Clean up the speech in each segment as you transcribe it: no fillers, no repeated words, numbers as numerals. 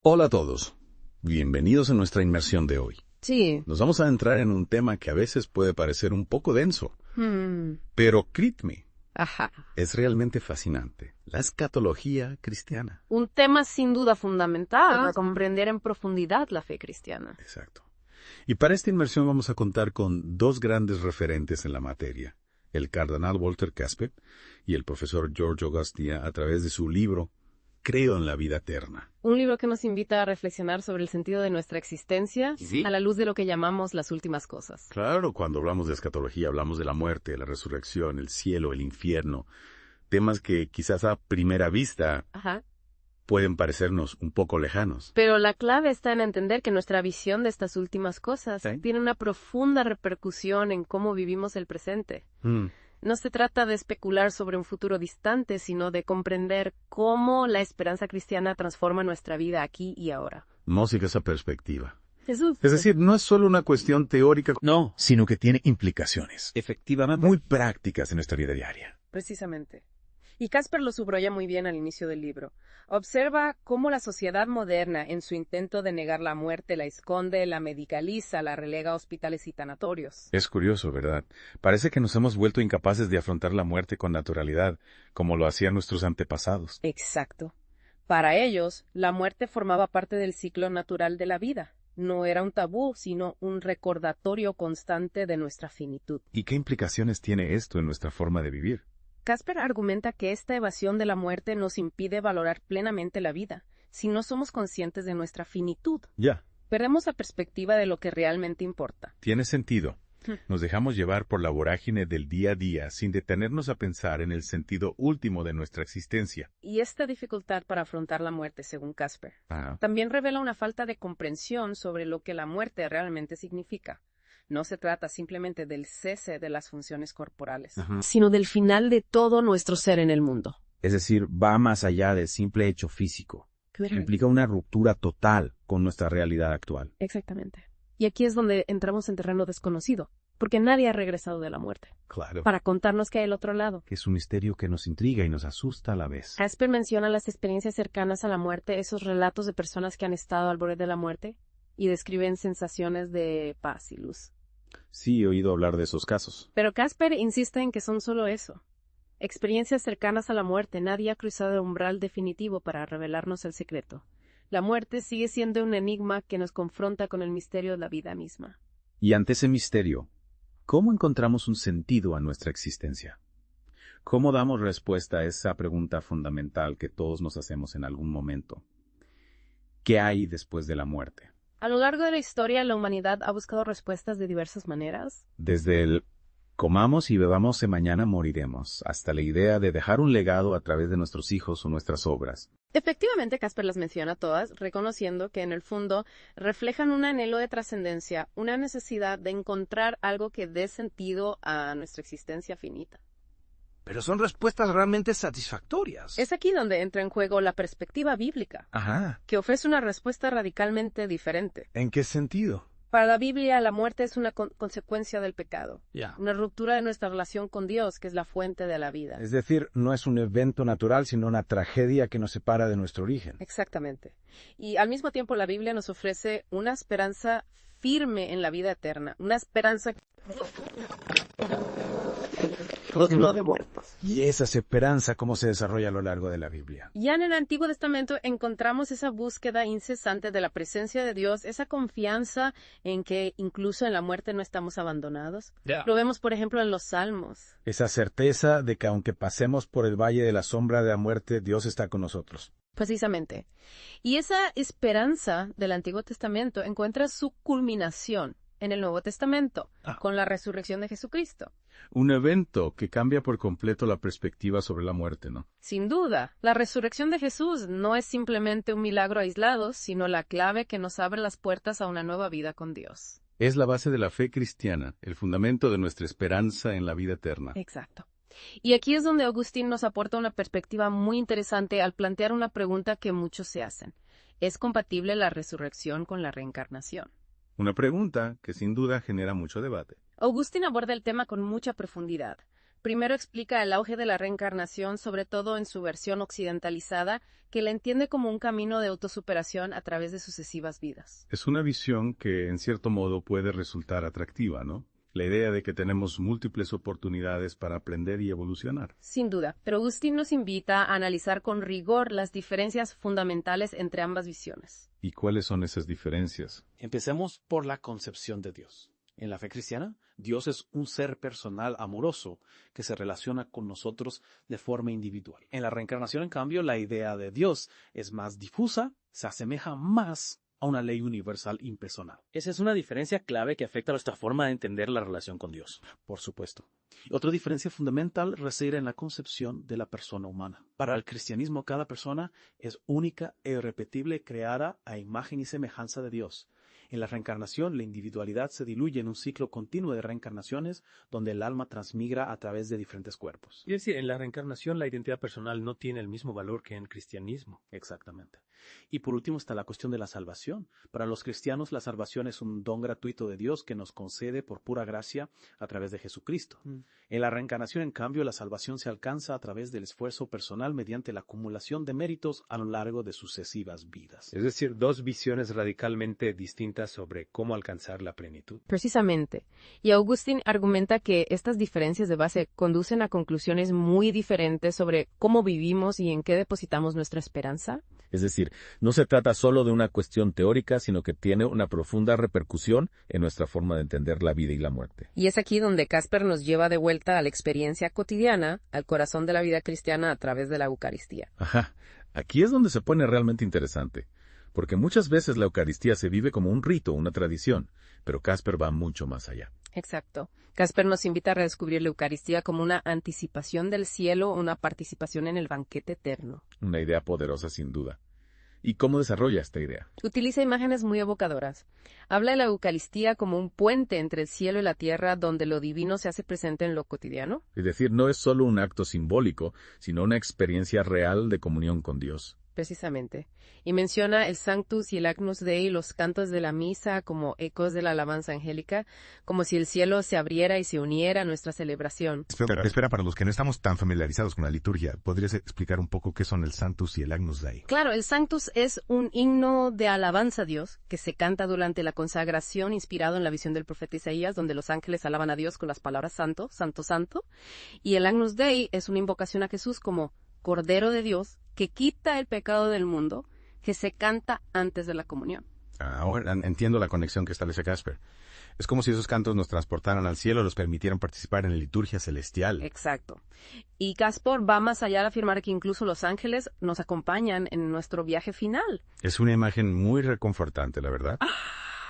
Hola a todos. Bienvenidos a nuestra inmersión de hoy. Sí. Nos vamos a entrar en un tema que a veces puede parecer un poco denso, Hmm. pero créeme, Ajá. es realmente fascinante. La escatología cristiana. Un tema sin duda fundamental para comprender en profundidad la fe cristiana. Exacto. Y para esta inmersión vamos a contar con dos grandes referentes en la materia, el cardenal Walter Casper y el profesor George Augustia a través de su libro Creo en la vida eterna. Un libro que nos invita a reflexionar sobre el sentido de nuestra existencia Sí. a la luz de lo que llamamos las últimas cosas. Claro, cuando hablamos de escatología hablamos de la muerte, la resurrección, el cielo, el infierno, temas que quizás a primera vista Ajá. pueden parecernos un poco lejanos. Pero la clave está en entender que nuestra visión de estas últimas cosas Sí. tiene una profunda repercusión en cómo vivimos el presente. No se trata de especular sobre un futuro distante, sino de comprender cómo la esperanza cristiana transforma nuestra vida aquí y ahora. Música esa perspectiva. Jesús. Es decir, no es solo una cuestión teórica, No, sino que tiene implicaciones Efectivamente. muy prácticas en nuestra vida diaria. Precisamente. Y Casper lo subraya muy bien al inicio del libro. Observa cómo la sociedad moderna, en su intento de negar la muerte, la esconde, la medicaliza, la relega a hospitales y tanatorios. Es curioso, ¿verdad? Parece que nos hemos vuelto incapaces de afrontar la muerte con naturalidad, como lo hacían nuestros antepasados. Exacto. Para ellos, la muerte formaba parte del ciclo natural de la vida. No era un tabú, sino un recordatorio constante de nuestra finitud. ¿Y qué implicaciones tiene esto en nuestra forma de vivir? Casper argumenta que esta evasión de la muerte nos impide valorar plenamente la vida, si no somos conscientes de nuestra finitud. Ya, Perdemos la perspectiva de lo que realmente importa. tiene sentido. Nos dejamos llevar por la vorágine del día a día sin detenernos a pensar en el sentido último de nuestra existencia. Y esta dificultad para afrontar la muerte, según Casper, Ah, también revela una falta de comprensión sobre lo que la muerte realmente significa. No se trata simplemente del cese de las funciones corporales, sino del final de todo nuestro ser en el mundo. Es decir, va más allá del simple hecho físico. Implica una ruptura total con nuestra realidad actual. Exactamente. Y aquí es donde entramos en terreno desconocido, porque nadie ha regresado de la muerte, Claro. para contarnos que hay el otro lado. Que es un misterio que nos intriga y nos asusta a la vez. Casper menciona las experiencias cercanas a la muerte, esos relatos de personas que han estado al borde de la muerte, y describen sensaciones de paz y luz. Sí, he oído hablar de esos casos. Pero Casper insiste en que son solo eso. Experiencias cercanas a la muerte. Nadie ha cruzado el umbral definitivo para revelarnos el secreto. La muerte sigue siendo un enigma que nos confronta con el misterio de la vida misma. Y ante ese misterio, ¿cómo encontramos un sentido a nuestra existencia? ¿Cómo damos respuesta a esa pregunta fundamental que todos nos hacemos en algún momento? ¿Qué hay después de la muerte? A lo largo de la historia, la humanidad ha buscado respuestas de diversas maneras. Desde el comamos y bebamos y mañana moriremos, hasta la idea de dejar un legado a través de nuestros hijos o nuestras obras. Efectivamente, Casper las menciona todas, reconociendo que en el fondo reflejan un anhelo de trascendencia, una necesidad de encontrar algo que dé sentido a nuestra existencia finita. Pero son respuestas realmente satisfactorias. Es aquí donde entra en juego la perspectiva bíblica, Ajá. que ofrece una respuesta radicalmente diferente. ¿En qué sentido? Para la Biblia, la muerte es una consecuencia del pecado, Ya. una ruptura de nuestra relación con Dios, que es la fuente de la vida. Es decir, no es un evento natural, sino una tragedia que nos separa de nuestro origen. Exactamente. Y al mismo tiempo la Biblia nos ofrece una esperanza firme en la vida eterna, una esperanza no de muertos. Y esa esperanza, ¿cómo se desarrolla a lo largo de la Biblia? Ya en el Antiguo Testamento encontramos esa búsqueda incesante de la presencia de Dios, esa confianza en que incluso en la muerte no estamos abandonados. Lo vemos, por ejemplo, en los Salmos. Esa certeza de que aunque pasemos por el valle de la sombra de la muerte, Dios está con nosotros. Precisamente. Y esa esperanza del Antiguo Testamento encuentra su culminación en el Nuevo Testamento, con la resurrección de Jesucristo. Un evento que cambia por completo la perspectiva sobre la muerte, ¿no? Sin duda, la resurrección de Jesús no es simplemente un milagro aislado, sino la clave que nos abre las puertas a una nueva vida con Dios. Es la base de la fe cristiana, el fundamento de nuestra esperanza en la vida eterna. Exacto. Y aquí es donde Agustín nos aporta una perspectiva muy interesante al plantear una pregunta que muchos se hacen. ¿Es compatible la resurrección con la reencarnación? Una pregunta que sin duda genera mucho debate. Agustín aborda el tema con mucha profundidad. Primero explica el auge de la reencarnación, sobre todo en su versión occidentalizada, que la entiende como un camino de autosuperación a través de sucesivas vidas. Es una visión que, en cierto modo, puede resultar atractiva, ¿no? La idea de que tenemos múltiples oportunidades para aprender y evolucionar. Sin duda, pero Agustín nos invita a analizar con rigor las diferencias fundamentales entre ambas visiones. ¿Y cuáles son esas diferencias? Empecemos por la concepción de Dios. En la fe cristiana, Dios es un ser personal amoroso que se relaciona con nosotros de forma individual. En la reencarnación, en cambio, la idea de Dios es más difusa, se asemeja más a una ley universal impersonal. Esa es una diferencia clave que afecta a nuestra forma de entender la relación con Dios. Por supuesto. Otra diferencia fundamental reside en la concepción de la persona humana. Para el cristianismo, cada persona es única e irrepetible, creada a imagen y semejanza de Dios. En la reencarnación, la individualidad se diluye en un ciclo continuo de reencarnaciones donde el alma transmigra a través de diferentes cuerpos. Es decir, en la reencarnación la identidad personal no tiene el mismo valor que en el cristianismo. Exactamente. Y por último está la cuestión de la salvación. Para los cristianos, la salvación es un don gratuito de Dios que nos concede por pura gracia a través de Jesucristo. En la reencarnación, en cambio, la salvación se alcanza a través del esfuerzo personal mediante la acumulación de méritos a lo largo de sucesivas vidas. Es decir, dos visiones radicalmente distintas sobre cómo alcanzar la plenitud. Precisamente. Y Agustín argumenta que estas diferencias de base conducen a conclusiones muy diferentes sobre cómo vivimos y en qué depositamos nuestra esperanza. Es decir, no se trata solo de una cuestión teórica, sino que tiene una profunda repercusión en nuestra forma de entender la vida y la muerte. Y es aquí donde Casper nos lleva de vuelta a la experiencia cotidiana, al corazón de la vida cristiana a través de la Eucaristía. Ajá, aquí es donde se pone realmente interesante, porque muchas veces la Eucaristía se vive como un rito, una tradición, pero Casper va mucho más allá. Exacto. Casper nos invita a redescubrir la Eucaristía como una anticipación del cielo, una participación en el banquete eterno. Una idea poderosa sin duda. ¿Y cómo desarrolla esta idea? Utiliza imágenes muy evocadoras. Habla de la Eucaristía como un puente entre el cielo y la tierra donde lo divino se hace presente en lo cotidiano. Es decir, no es solo un acto simbólico, sino una experiencia real de comunión con Dios. Precisamente. Y menciona el Sanctus y el Agnus Dei, los cantos de la misa como ecos de la alabanza angélica, como si el cielo se abriera y se uniera a nuestra celebración. Espera, para los que no estamos tan familiarizados con la liturgia, ¿podrías explicar un poco qué son el Sanctus y el Agnus Dei? Claro, el Sanctus es un himno de alabanza a Dios que se canta durante la consagración inspirado en la visión del profeta Isaías, donde los ángeles alaban a Dios con las palabras Santo, Santo, Santo. Y el Agnus Dei es una invocación a Jesús como Cordero de Dios, que quita el pecado del mundo, que se canta antes de la comunión. Ahora entiendo la conexión que establece Casper. Es como si esos cantos nos transportaran al cielo, los permitieran participar en la liturgia celestial. Exacto. Y Casper va más allá de afirmar que incluso los ángeles nos acompañan en nuestro viaje final. Es una imagen muy reconfortante, la verdad.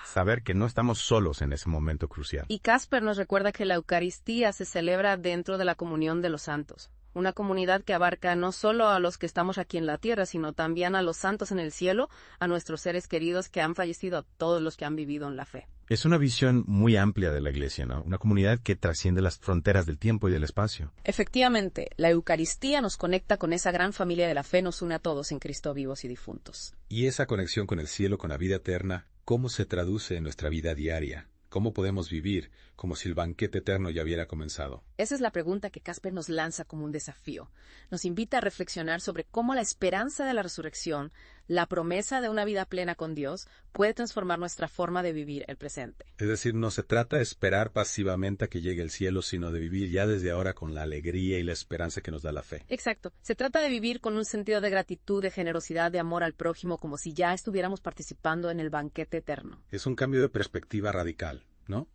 Saber que no estamos solos en ese momento crucial. Y Casper nos recuerda que la Eucaristía se celebra dentro de la comunión de los santos. Una comunidad que abarca no solo a los que estamos aquí en la tierra, sino también a los santos en el cielo, a nuestros seres queridos que han fallecido, a todos los que han vivido en la fe. Es una visión muy amplia de la Iglesia, ¿no? Una comunidad que trasciende las fronteras del tiempo y del espacio. Efectivamente, la Eucaristía nos conecta con esa gran familia de la fe, nos une a todos en Cristo vivos y difuntos. Y esa conexión con el cielo, con la vida eterna, ¿cómo se traduce en nuestra vida diaria? ¿Cómo podemos vivir como si el banquete eterno ya hubiera comenzado? Esa es la pregunta que Casper nos lanza como un desafío. Nos invita a reflexionar sobre cómo la esperanza de la resurrección, la promesa de una vida plena con Dios, puede transformar nuestra forma de vivir el presente. Es decir, no se trata de esperar pasivamente a que llegue el cielo, sino de vivir ya desde ahora con la alegría y la esperanza que nos da la fe. Exacto. Se trata de vivir con un sentido de gratitud, de generosidad, de amor al prójimo, como si ya estuviéramos participando en el banquete eterno. Es un cambio de perspectiva radical, ¿no?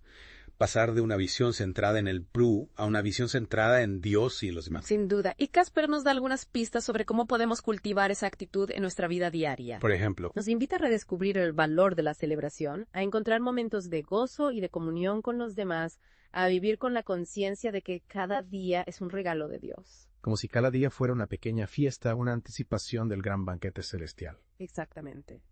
Pasar de una visión centrada en el Pru a una visión centrada en Dios y los demás. Sin duda. Y Casper nos da algunas pistas sobre cómo podemos cultivar esa actitud en nuestra vida diaria. Por ejemplo, nos invita a redescubrir el valor de la celebración, a encontrar momentos de gozo y de comunión con los demás, a vivir con la conciencia de que cada día es un regalo de Dios. Como si cada día fuera una pequeña fiesta, una anticipación del gran banquete celestial. Exactamente.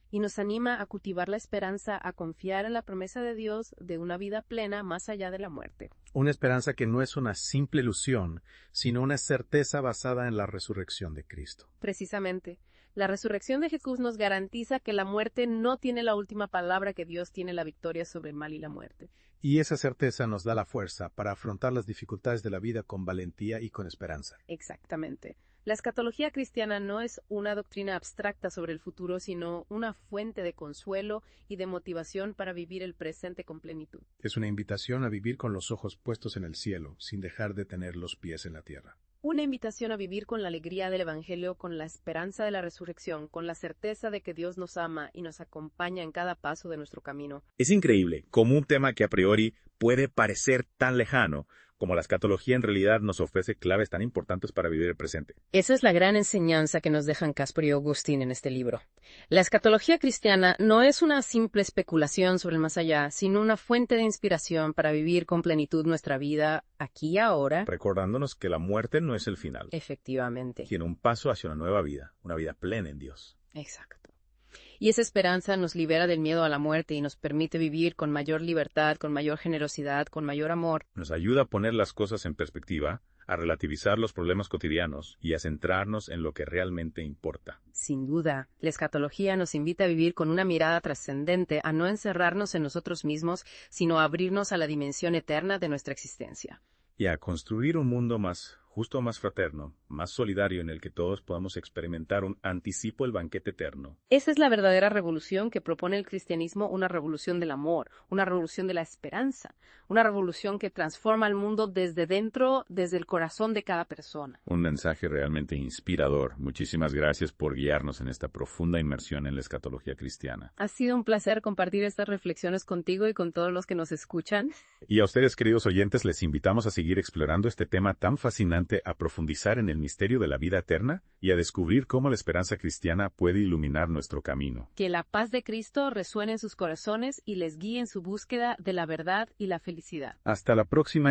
Y nos anima a cultivar la esperanza, a confiar en la promesa de Dios de una vida plena más allá de la muerte. Una esperanza que no es una simple ilusión, sino una certeza basada en la resurrección de Cristo. Precisamente. La resurrección de Jesús nos garantiza que la muerte no tiene la última palabra, que Dios tiene la victoria sobre el mal y la muerte. Y esa certeza nos da la fuerza para afrontar las dificultades de la vida con valentía y con esperanza. Exactamente. La escatología cristiana no es una doctrina abstracta sobre el futuro, sino una fuente de consuelo y de motivación para vivir el presente con plenitud. Es una invitación a vivir con los ojos puestos en el cielo, sin dejar de tener los pies en la tierra. Una invitación a vivir con la alegría del Evangelio, con la esperanza de la resurrección, con la certeza de que Dios nos ama y nos acompaña en cada paso de nuestro camino. Es increíble cómo un tema que a priori puede parecer tan lejano, como la escatología, en realidad nos ofrece claves tan importantes para vivir el presente. Esa es la gran enseñanza que nos dejan Casper y Augustine en este libro. La escatología cristiana no es una simple especulación sobre el más allá, sino una fuente de inspiración para vivir con plenitud nuestra vida aquí y ahora. Recordándonos que la muerte no es el final. Efectivamente. Sino un paso hacia una nueva vida, una vida plena en Dios. Exacto. Y esa esperanza nos libera del miedo a la muerte y nos permite vivir con mayor libertad, con mayor generosidad, con mayor amor. Nos ayuda a poner las cosas en perspectiva, a relativizar los problemas cotidianos y a centrarnos en lo que realmente importa. Sin duda, la escatología nos invita a vivir con una mirada trascendente, a no encerrarnos en nosotros mismos, sino a abrirnos a la dimensión eterna de nuestra existencia. Y a construir un mundo más justo, más fraterno, más solidario, en el que todos podamos experimentar un anticipo del banquete eterno. Esa es la verdadera revolución que propone el cristianismo, una revolución del amor, una revolución de la esperanza, una revolución que transforma el mundo desde dentro, desde el corazón de cada persona. Un mensaje realmente inspirador. Muchísimas gracias por guiarnos en esta profunda inmersión en la escatología cristiana. Ha sido un placer compartir estas reflexiones contigo y con todos los que nos escuchan. Y a ustedes, queridos oyentes, les invitamos a seguir explorando este tema tan fascinante, a profundizar en el misterio de la vida eterna y a descubrir cómo la esperanza cristiana puede iluminar nuestro camino. Que la paz de Cristo resuene en sus corazones y les guíe en su búsqueda de la verdad y la felicidad. Hasta la próxima.